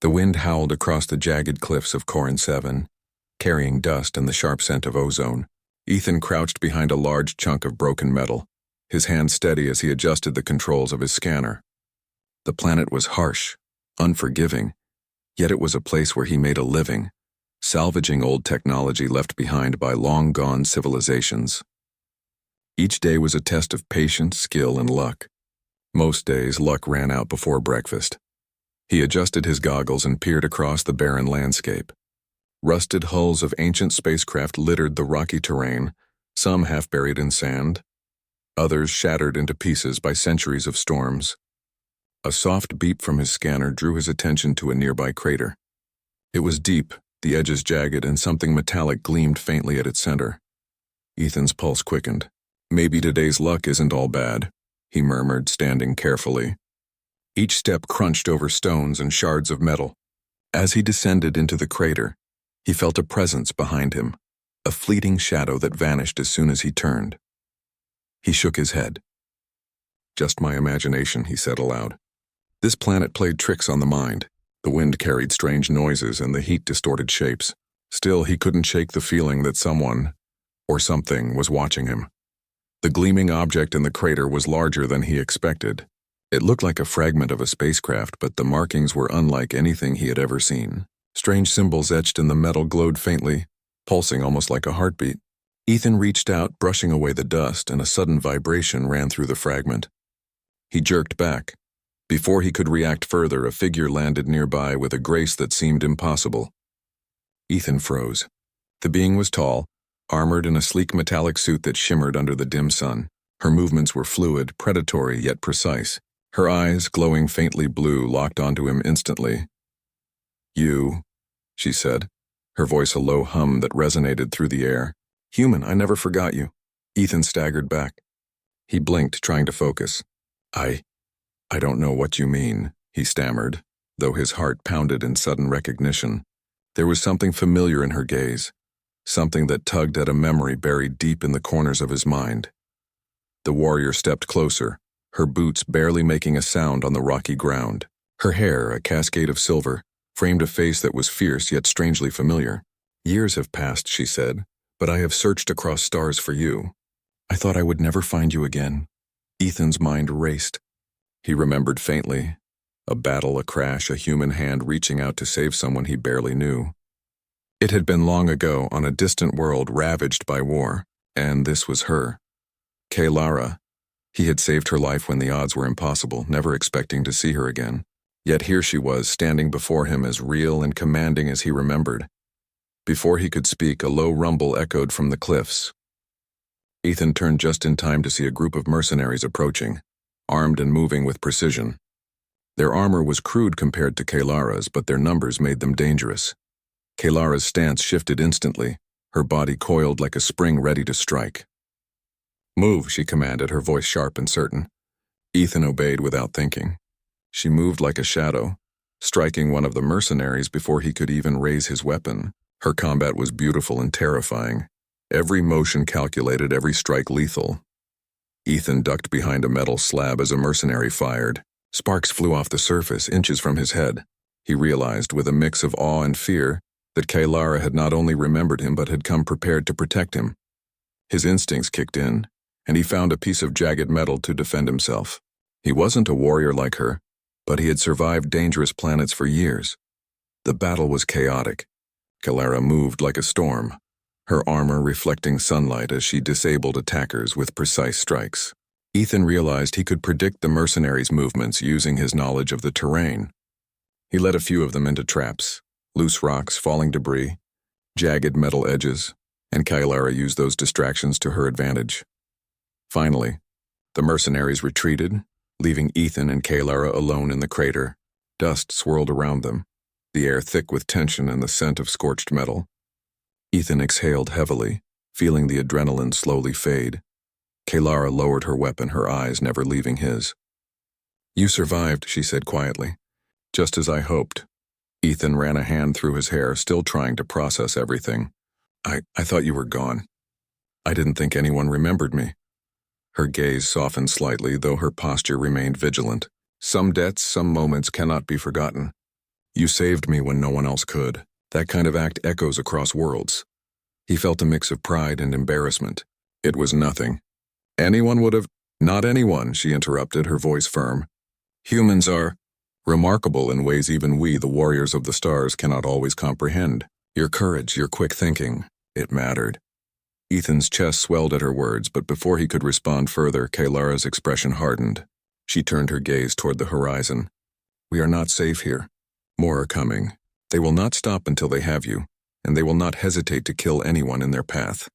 The wind howled across the jagged cliffs of Corin 7, carrying dust and the sharp scent of ozone. Ethan crouched behind a large chunk of broken metal, his hand steady as he adjusted the controls of his scanner. The planet was harsh, unforgiving, yet it was a place where he made a living, salvaging old technology left behind by long-gone civilizations. Each day was a test of patience, skill, and luck. Most days, luck ran out before breakfast. He adjusted his goggles and peered across the barren landscape. Rusted hulls of ancient spacecraft littered the rocky terrain, some half buried in sand, others shattered into pieces by centuries of storms. A soft beep from his scanner drew his attention to a nearby crater. It was deep, the edges jagged, and something metallic gleamed faintly at its center. Ethan's pulse quickened. Maybe today's luck isn't all bad, he murmured, standing carefully. Each step crunched over stones and shards of metal. As he descended into the crater, he felt a presence behind him, a fleeting shadow that vanished as soon as he turned. He shook his head. Just my imagination, he said aloud. This planet played tricks on the mind. The wind carried strange noises and the heat distorted shapes. Still, he couldn't shake the feeling that someone, or something, was watching him. The gleaming object in the crater was larger than he expected. It looked like a fragment of a spacecraft, but the markings were unlike anything he had ever seen. Strange symbols etched in the metal glowed faintly, pulsing almost like a heartbeat. Ethan reached out, brushing away the dust, and a sudden vibration ran through the fragment. He jerked back. Before he could react further, a figure landed nearby with a grace that seemed impossible. Ethan froze. The being was tall, armored in a sleek metallic suit that shimmered under the dim sun. Her movements were fluid, predatory yet precise. Her eyes, glowing faintly blue, locked onto him instantly. "You," she said, her voice a low hum that resonated through the air. "Human, I never forgot you." Ethan staggered back. He blinked, trying to focus. I don't know what you mean," he stammered, though his heart pounded in sudden recognition. There was something familiar in her gaze, something that tugged at a memory buried deep in the corners of his mind. The warrior stepped closer, her boots barely making a sound on the rocky ground. Her hair, a cascade of silver, framed a face that was fierce yet strangely familiar. "Years have passed," she said, "but I have searched across stars for you. I thought I would never find you again." Ethan's mind raced. He remembered faintly. A battle, a crash, a human hand reaching out to save someone he barely knew. It had been long ago, on a distant world ravaged by war, and this was her. Kaylara. He had saved her life when the odds were impossible, never expecting to see her again. Yet here she was, standing before him as real and commanding as he remembered. Before he could speak, a low rumble echoed from the cliffs. Ethan turned just in time to see a group of mercenaries approaching, armed and moving with precision. Their armor was crude compared to Kaylara's, but their numbers made them dangerous. Kaylara's stance shifted instantly, her body coiled like a spring ready to strike. "Move," she commanded, her voice sharp and certain. Ethan obeyed without thinking. She moved like a shadow, striking one of the mercenaries before he could even raise his weapon. Her combat was beautiful and terrifying. Every motion calculated, every strike lethal. Ethan ducked behind a metal slab as a mercenary fired. Sparks flew off the surface, inches from his head. He realized, with a mix of awe and fear, that Kaylara had not only remembered him but had come prepared to protect him. His instincts kicked in, and he found a piece of jagged metal to defend himself. He wasn't a warrior like her, but he had survived dangerous planets for years. The battle was chaotic. Kaylara moved like a storm, her armor reflecting sunlight as she disabled attackers with precise strikes. Ethan realized he could predict the mercenaries' movements using his knowledge of the terrain. He led a few of them into traps, loose rocks, falling debris, jagged metal edges, and Kaylara used those distractions to her advantage. Finally, the mercenaries retreated, leaving Ethan and Kaylara alone in the crater. Dust swirled around them, the air thick with tension and the scent of scorched metal. Ethan exhaled heavily, feeling the adrenaline slowly fade. Kaylara lowered her weapon, her eyes never leaving his. "You survived," she said quietly. "Just as I hoped." Ethan ran a hand through his hair, still trying to process everything. I thought you were gone. I didn't think anyone remembered me." Her gaze softened slightly, though her posture remained vigilant. "Some debts, some moments cannot be forgotten. You saved me when no one else could. That kind of act echoes across worlds. He felt a mix of pride and embarrassment. It was nothing. Anyone would have— Not anyone, she interrupted, her voice firm. Humans are remarkable in ways even we, the warriors of the stars, cannot always comprehend. Your courage, your quick thinking, it mattered. Ethan's chest swelled at her words, but before he could respond further, Kaylara's expression hardened. She turned her gaze toward the horizon. We are not safe here. More are coming. They will not stop until they have you, and they will not hesitate to kill anyone in their path.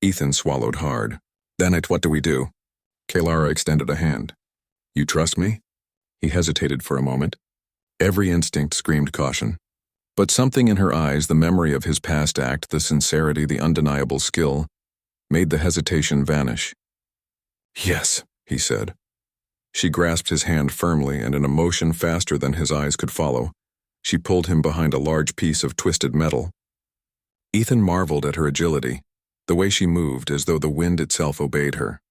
Ethan swallowed hard. Then what do we do? Kaylara extended a hand. You trust me? He hesitated for a moment. Every instinct screamed caution. But something in her eyes, the memory of his past act, the sincerity, the undeniable skill, made the hesitation vanish. Yes, he said. She grasped his hand firmly, and in a motion faster than his eyes could follow, she pulled him behind a large piece of twisted metal. Ethan marveled at her agility, the way she moved as though the wind itself obeyed her.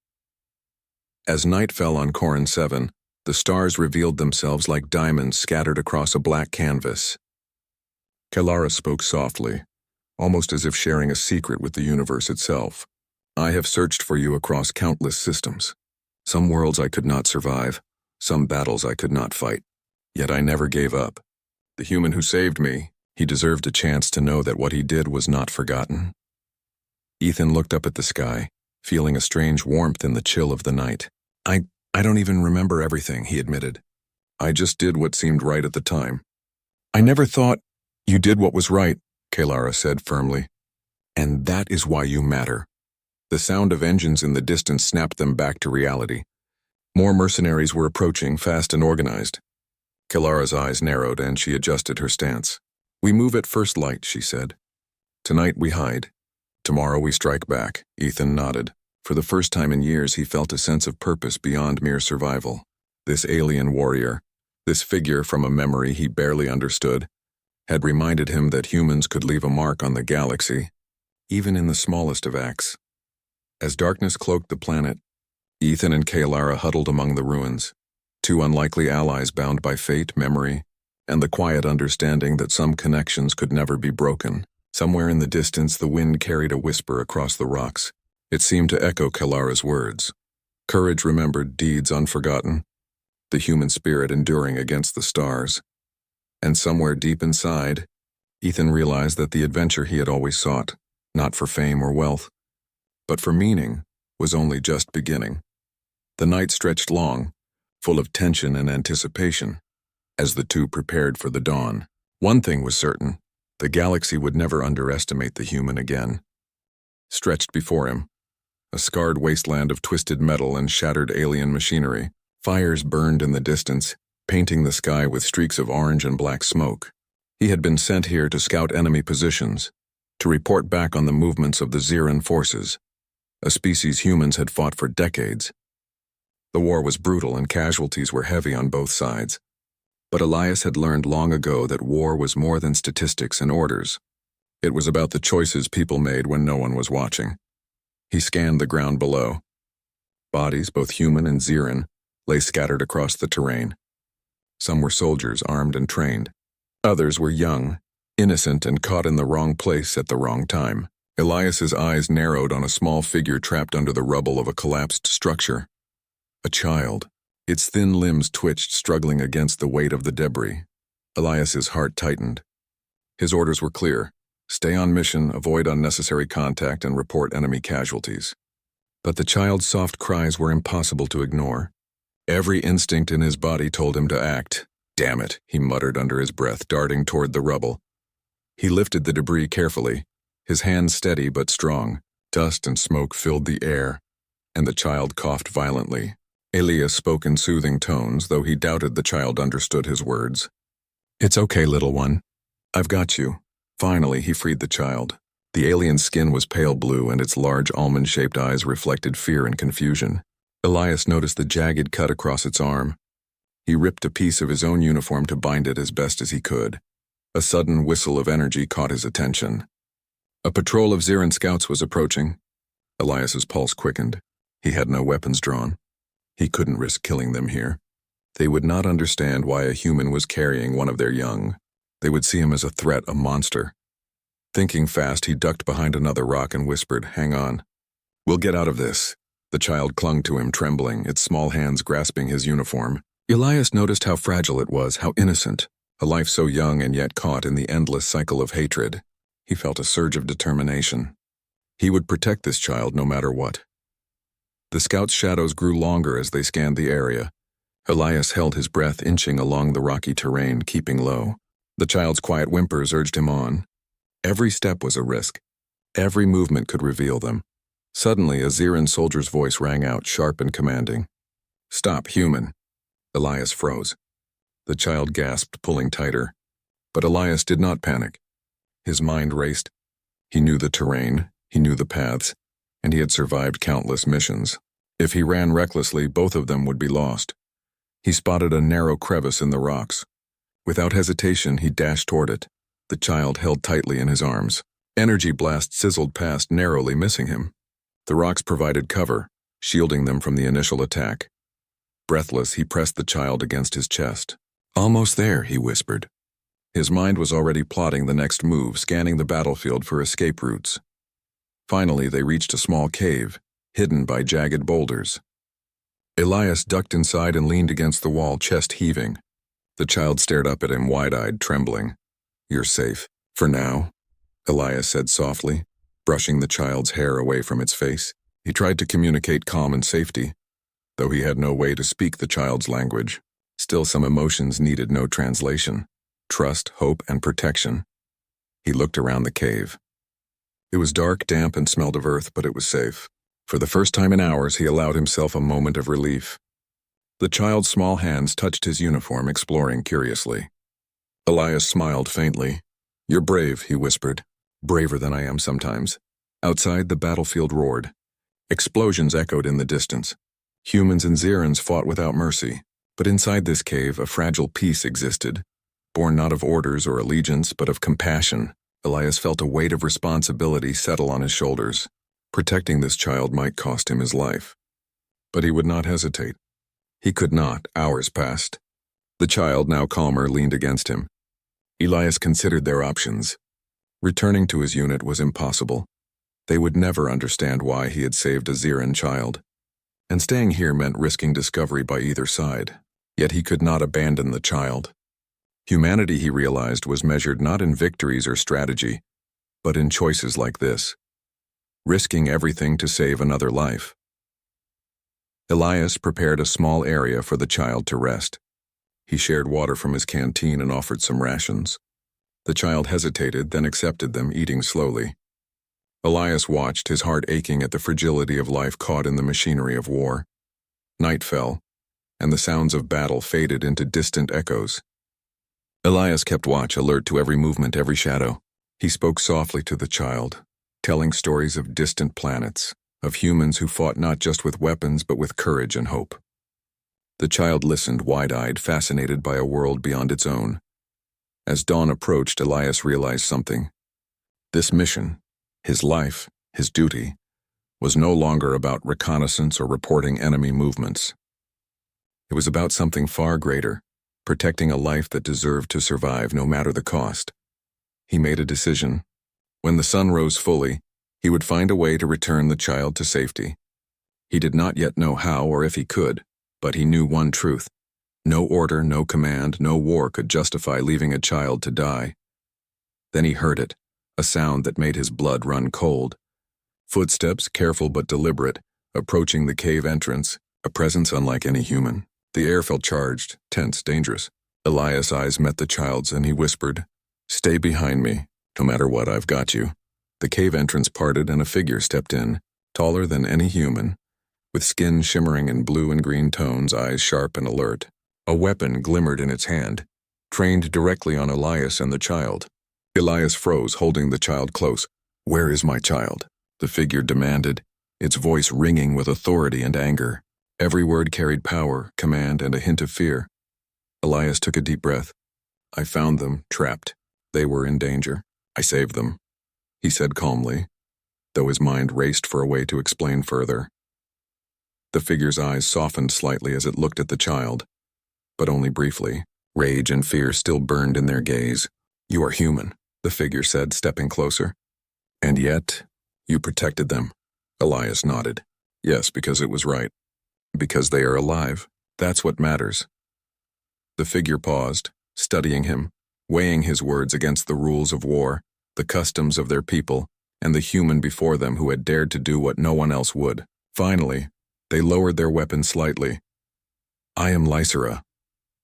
As night fell on Corin 7, the stars revealed themselves like diamonds scattered across a black canvas. Kaylara spoke softly, almost as if sharing a secret with the universe itself. I have searched for you across countless systems. Some worlds I could not survive, some battles I could not fight. Yet I never gave up. The human who saved me, he deserved a chance to know that what he did was not forgotten. Ethan looked up at the sky, feeling a strange warmth in the chill of the night. I don't even remember everything, he admitted. I just did what seemed right at the time. I never thought— You did what was right, Kaylara said firmly. And that is why you matter. The sound of engines in the distance snapped them back to reality. More mercenaries were approaching, fast and organized. Kaylara's eyes narrowed and she adjusted her stance. We move at first light, she said. Tonight we hide. Tomorrow we strike back. Ethan nodded. For the first time in years, he felt a sense of purpose beyond mere survival. This alien warrior, this figure from a memory he barely understood, had reminded him that humans could leave a mark on the galaxy, even in the smallest of acts. As darkness cloaked the planet, Ethan and Kaylara huddled among the ruins, two unlikely allies bound by fate, memory, and the quiet understanding that some connections could never be broken. Somewhere in the distance, the wind carried a whisper across the rocks. It seemed to echo Kaylara's words. Courage remembered, deeds unforgotten, the human spirit enduring against the stars. And somewhere deep inside, Ethan realized that the adventure he had always sought, not for fame or wealth, but for meaning, was only just beginning. The night stretched long, full of tension and anticipation, as the two prepared for the dawn. One thing was certain: the galaxy would never underestimate the human again. Stretched before him, a scarred wasteland of twisted metal and shattered alien machinery. Fires burned in the distance, painting the sky with streaks of orange and black smoke. He had been sent here to scout enemy positions, to report back on the movements of the Xeran forces, a species humans had fought for decades. The war was brutal and casualties were heavy on both sides. But Elias had learned long ago that war was more than statistics and orders. It was about the choices people made when no one was watching. He scanned the ground below. Bodies, both human and Xeran, lay scattered across the terrain. Some were soldiers, armed and trained. Others were young, innocent, and caught in the wrong place at the wrong time. Elias's eyes narrowed on a small figure trapped under the rubble of a collapsed structure. A child. Its thin limbs twitched, struggling against the weight of the debris. Elias's heart tightened. His orders were clear: stay on mission, avoid unnecessary contact, and report enemy casualties. But the child's soft cries were impossible to ignore. Every instinct in his body told him to act. Damn it, he muttered under his breath, darting toward the rubble. He lifted the debris carefully, his hands steady but strong. Dust and smoke filled the air, and the child coughed violently. Elias spoke in soothing tones, though he doubted the child understood his words. It's okay, little one. I've got you. Finally, he freed the child. The alien's skin was pale blue, and its large almond-shaped eyes reflected fear and confusion. Elias noticed the jagged cut across its arm. He ripped a piece of his own uniform to bind it as best as he could. A sudden whistle of energy caught his attention. A patrol of Xeran scouts was approaching. Elias's pulse quickened. He had no weapons drawn. He couldn't risk killing them here. They would not understand why a human was carrying one of their young. They would see him as a threat, a monster. Thinking fast, he ducked behind another rock and whispered, "Hang on. We'll get out of this." The child clung to him, trembling, its small hands grasping his uniform. Elias noticed how fragile it was, how innocent, a life so young and yet caught in the endless cycle of hatred. He felt a surge of determination. He would protect this child no matter what. The scouts' shadows grew longer as they scanned the area. Elias held his breath, inching along the rocky terrain, keeping low. The child's quiet whimpers urged him on. Every step was a risk. Every movement could reveal them. Suddenly, a Xiran soldier's voice rang out, sharp and commanding. "Stop, human." Elias froze. The child gasped, pulling tighter. But Elias did not panic. His mind raced. He knew the terrain, he knew the paths, and he had survived countless missions. If he ran recklessly, both of them would be lost. He spotted a narrow crevice in the rocks. Without hesitation, he dashed toward it. The child held tightly in his arms. Energy blasts sizzled past, narrowly missing him. The rocks provided cover, shielding them from the initial attack. Breathless, he pressed the child against his chest. "Almost there," he whispered. His mind was already plotting the next move, scanning the battlefield for escape routes. Finally, they reached a small cave, hidden by jagged boulders. Elias ducked inside and leaned against the wall, chest heaving. The child stared up at him, wide-eyed, trembling. "You're safe, for now," Elias said softly, brushing the child's hair away from its face. He tried to communicate calm and safety, though he had no way to speak the child's language. Still, some emotions needed no translation. Trust, hope, and protection. He looked around the cave. It was dark, damp, and smelled of earth, but it was safe. For the first time in hours, he allowed himself a moment of relief. The child's small hands touched his uniform, exploring curiously. Elias smiled faintly. "You're brave," he whispered. "Braver than I am sometimes." Outside, the battlefield roared. Explosions echoed in the distance. Humans and Xirans fought without mercy. But inside this cave, a fragile peace existed, born not of orders or allegiance, but of compassion. Elias felt a weight of responsibility settle on his shoulders. Protecting this child might cost him his life. But he would not hesitate. He could not. Hours passed. The child, now calmer, leaned against him. Elias considered their options. Returning to his unit was impossible. They would never understand why he had saved a Xiran child. And staying here meant risking discovery by either side. Yet he could not abandon the child. Humanity, he realized, was measured not in victories or strategy, but in choices like this. Risking everything to save another life. Elias prepared a small area for the child to rest. He shared water from his canteen and offered some rations. The child hesitated, then accepted them, eating slowly. Elias watched, his heart aching at the fragility of life caught in the machinery of war. Night fell, and the sounds of battle faded into distant echoes. Elias kept watch, alert to every movement, every shadow. He spoke softly to the child, telling stories of distant planets, of humans who fought not just with weapons but with courage and hope. The child listened, wide-eyed, fascinated by a world beyond its own. As dawn approached, Elias realized something. This mission, his life, his duty, was no longer about reconnaissance or reporting enemy movements. It was about something far greater, protecting a life that deserved to survive no matter the cost. He made a decision. When the sun rose fully, he would find a way to return the child to safety. He did not yet know how or if he could, but he knew one truth. No order, no command, no war could justify leaving a child to die. Then he heard it, a sound that made his blood run cold. Footsteps, careful but deliberate, approaching the cave entrance, a presence unlike any human. The air felt charged, tense, dangerous. Elias' eyes met the child's and he whispered, "Stay behind me. No matter what, I've got you." The cave entrance parted and a figure stepped in, taller than any human, with skin shimmering in blue and green tones, eyes sharp and alert. A weapon glimmered in its hand, trained directly on Elias and the child. Elias froze, holding the child close. "Where is my child?" the figure demanded, its voice ringing with authority and anger. Every word carried power, command, and a hint of fear. Elias took a deep breath. "I found them, trapped. They were in danger. I saved them," he said calmly, though his mind raced for a way to explain further. The figure's eyes softened slightly as it looked at the child. but only briefly. Rage and fear still burned in their gaze. "You are human," the figure said, stepping closer. "And yet, you protected them." Elias nodded. "Yes, because it was right. Because they are alive. That's what matters." The figure paused, studying him, weighing his words against the rules of war, the customs of their people, and the human before them who had dared to do what no one else would. Finally, they lowered their weapon slightly. "I am Lysera,"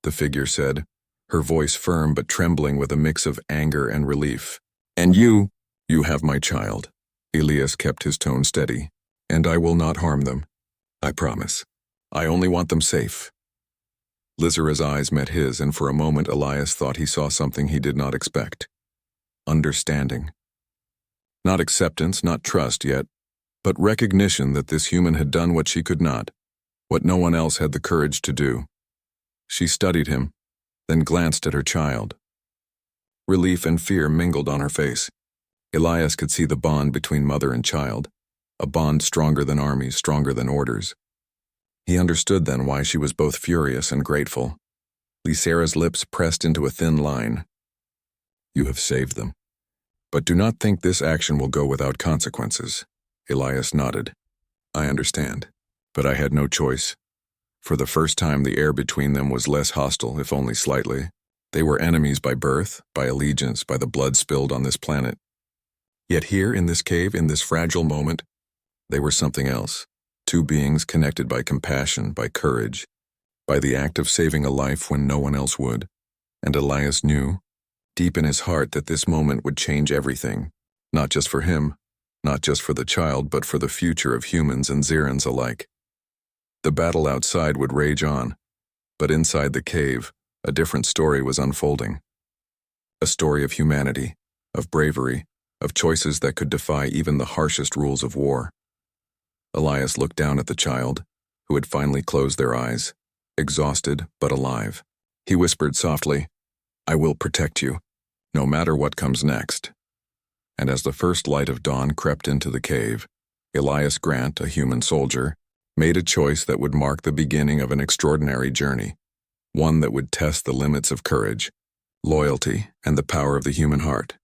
the figure said, her voice firm but trembling with a mix of anger and relief. "And you have my child." Elias kept his tone steady. "And I will not harm them. I promise. I only want them safe." Lysera's eyes met his, and for a moment Elias thought he saw something he did not expect. Understanding. Not acceptance, not trust yet, but recognition that this human had done what she could not, what no one else had the courage to do. She studied him, then glanced at her child. Relief and fear mingled on her face. Elias could see the bond between mother and child, a bond stronger than armies, stronger than orders. He understood then why she was both furious and grateful. Lysera's lips pressed into a thin line. "You have saved them. But do not think this action will go without consequences." Elias nodded. "I understand. But I had no choice. For the first time the air between them was less hostile, if only slightly. They were enemies by birth, by allegiance, by the blood spilled on this planet. Yet here in this cave, in this fragile moment, they were something else. Two beings connected by compassion, by courage, by the act of saving a life when no one else would. And Elias knew, deep in his heart, that this moment would change everything, not just for him, not just for the child, but for the future of humans and Xerans alike. The battle outside would rage on, but inside the cave, a different story was unfolding. A story of humanity, of bravery, of choices that could defy even the harshest rules of war. Elias looked down at the child, who had finally closed their eyes, exhausted but alive. He whispered softly, "I will protect you, no matter what comes next." And as the first light of dawn crept into the cave, Elias Grant, a human soldier, made a choice that would mark the beginning of an extraordinary journey, one that would test the limits of courage, loyalty, and the power of the human heart.